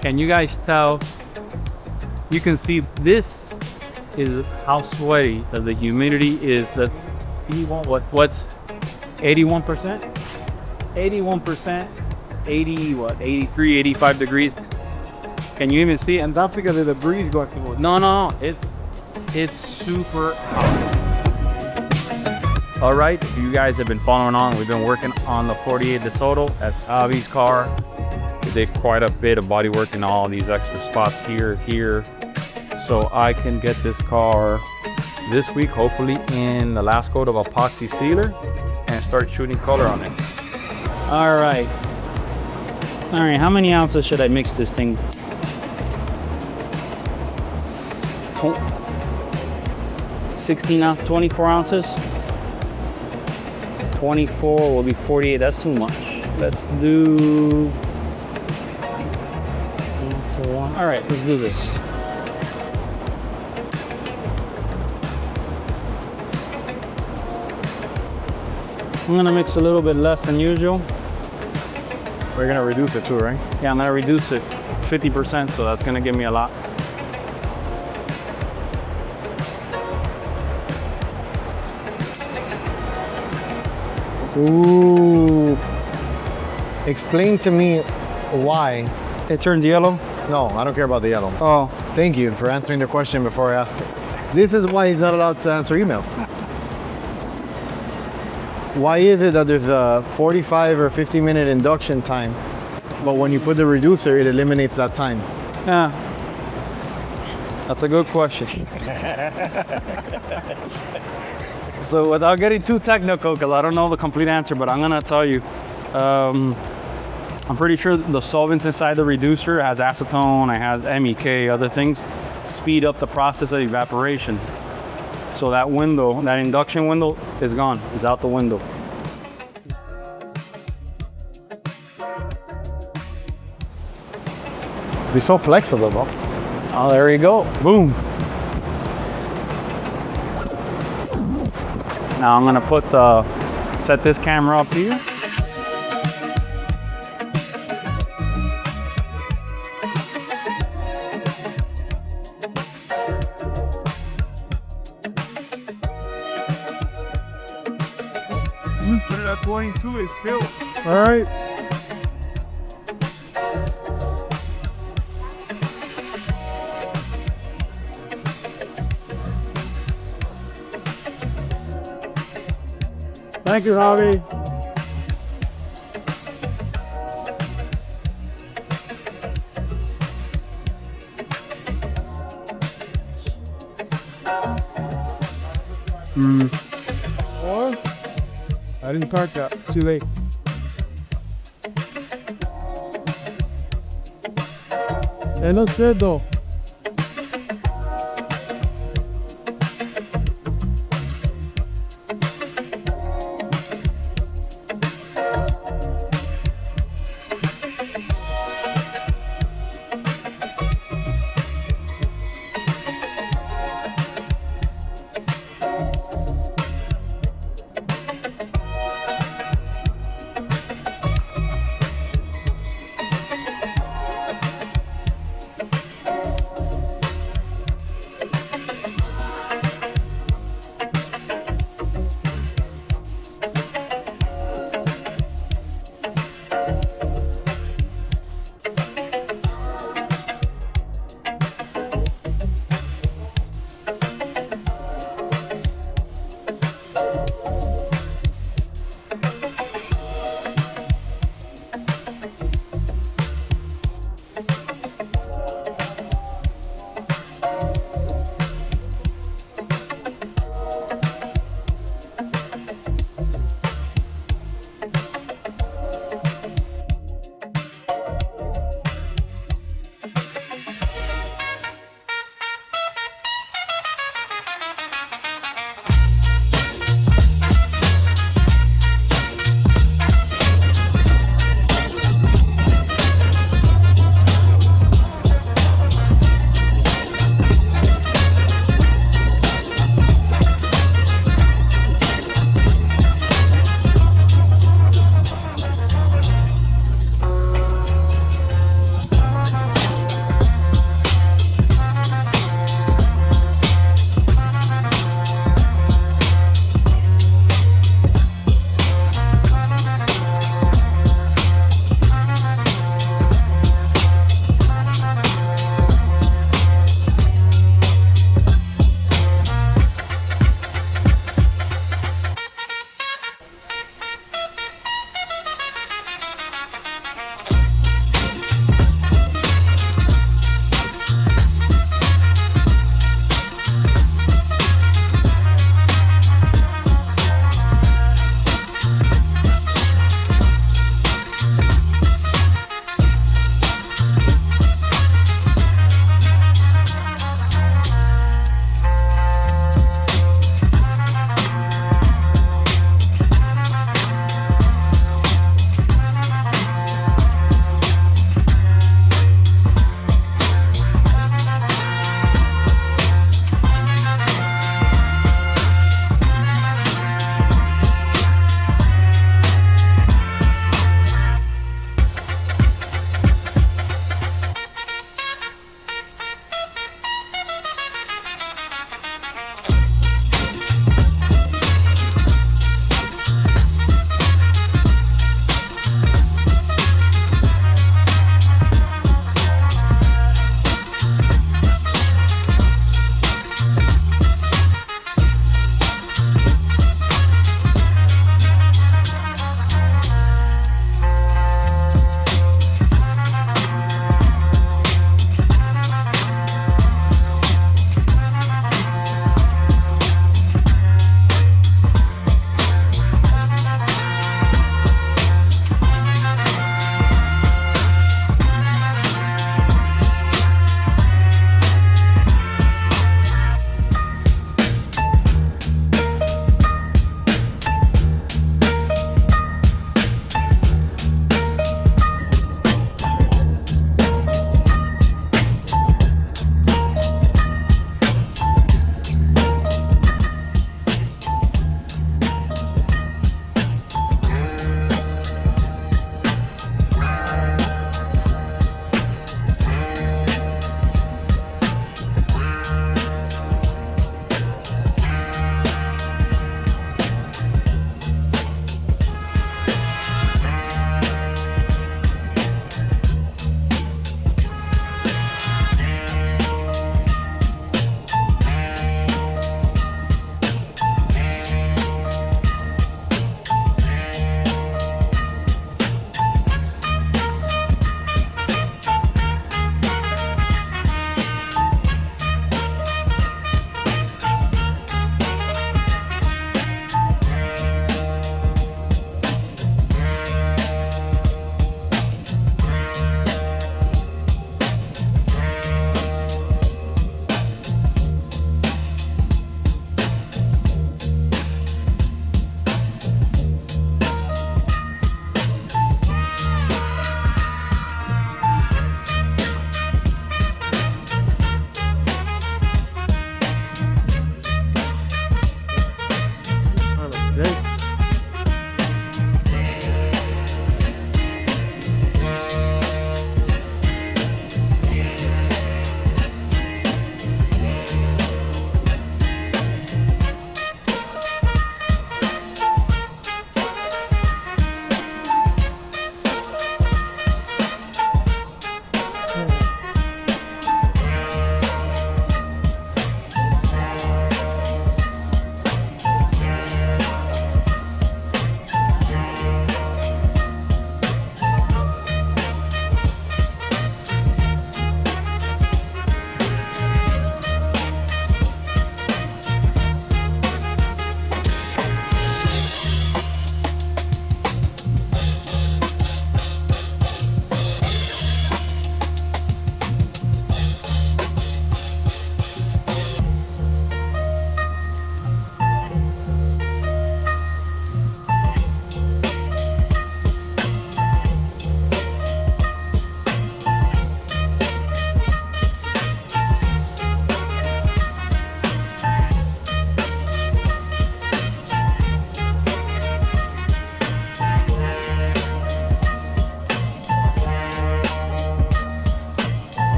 Can you guys tell? You can see this is how sweaty the humidity is. That's 81. What's 81%? 81%. 80 what? 83, 85 degrees. Can you even see it? And that's because of the breeze going through. No. It's super hot. All right, if you guys have been following on, we've been working on the 48 DeSoto at Avi's car. We did quite a bit of body work in all these extra spots here. So I can get this car this week, hopefully in the last coat of epoxy sealer, and start shooting color on it. All right, how many ounces should I mix this thing? 16 ounces, 24 ounces. 24 will be 48. That's too much. Let's do. All right, let's do this. I'm gonna mix a little bit less than usual. We're gonna reduce it too, right? Yeah, I'm gonna reduce it 50%, so that's gonna give me a lot. Ooh. Explain to me why. It turned yellow? No, I don't care about the yellow. Oh. Thank you for answering the question before I ask it. This is why he's not allowed to answer emails. Why is it that there's a 45 or 50-minute induction time, but when you put the reducer, it eliminates that time? Yeah. That's a good question. So without getting too technical, because I don't know the complete answer, but I'm gonna tell you, I'm pretty sure the solvents inside the reducer has acetone, it has MEK, other things, speed up the process of evaporation. So that window, that induction window is gone, it's out the window. Be so flexible, bro. Oh, there you go, boom. Now I'm gonna set this camera up here. Put it at 22, it's filled. All right. Thank you, Javi. Or I didn't park that. It's too late. No sé, though.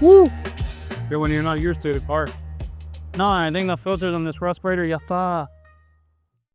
Woo! Good when you're not used to the car. No, I think the filters on this respirator, yata.